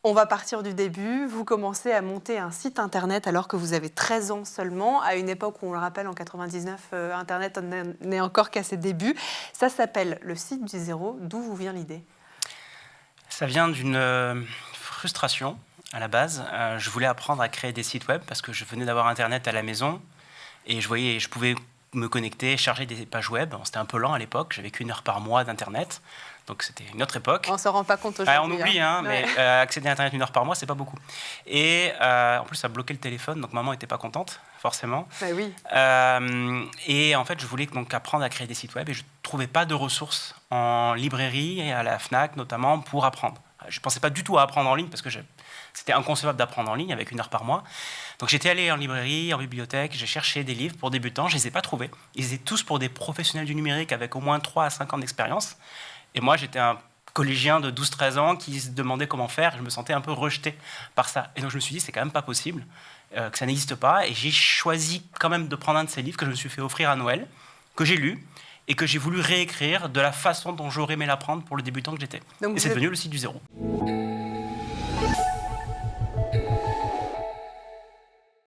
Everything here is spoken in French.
On va partir du début. Vous commencez à monter un site internet alors que vous avez 13 ans seulement, à une époque où, on le rappelle, en 99, Internet n'est encore qu'à ses débuts. Ça s'appelle le site du zéro. D'où vous vient l'idée? Ça vient d'une frustration à la base. Je voulais apprendre à créer des sites web parce que je venais d'avoir Internet à la maison et je pouvais me connecter, charger des pages web. Bon, c'était un peu lent à l'époque, j'avais qu'une heure par mois d'Internet, donc c'était une autre époque. On ne s'en rend pas compte On aujourd'hui. oublie, Ouais. mais accéder à Internet une heure par mois, c'est pas beaucoup. Et en plus, ça bloquait le téléphone, donc maman n'était pas contente, forcément. Bah oui. Et en fait, je voulais donc apprendre à créer des sites web et je ne trouvais pas de ressources en librairie et à la FNAC notamment pour apprendre. Je ne pensais pas du tout à apprendre en ligne parce que c'était inconcevable d'apprendre en ligne avec une heure par mois. Donc j'étais allé en librairie, en bibliothèque, j'ai cherché des livres pour débutants, je ne les ai pas trouvés. Ils étaient tous pour des professionnels du numérique avec au moins 3 à 5 ans d'expérience. Et moi, j'étais un collégien de 12-13 ans qui se demandait comment faire. Je me sentais un peu rejeté par ça. Et donc je me suis dit, c'est quand même pas possible, que ça n'existe pas. Et j'ai choisi quand même de prendre un de ces livres que je me suis fait offrir à Noël, que j'ai lu, et que j'ai voulu réécrire de la façon dont j'aurais aimé l'apprendre pour le débutant que j'étais. Et c'est devenu le site du zéro.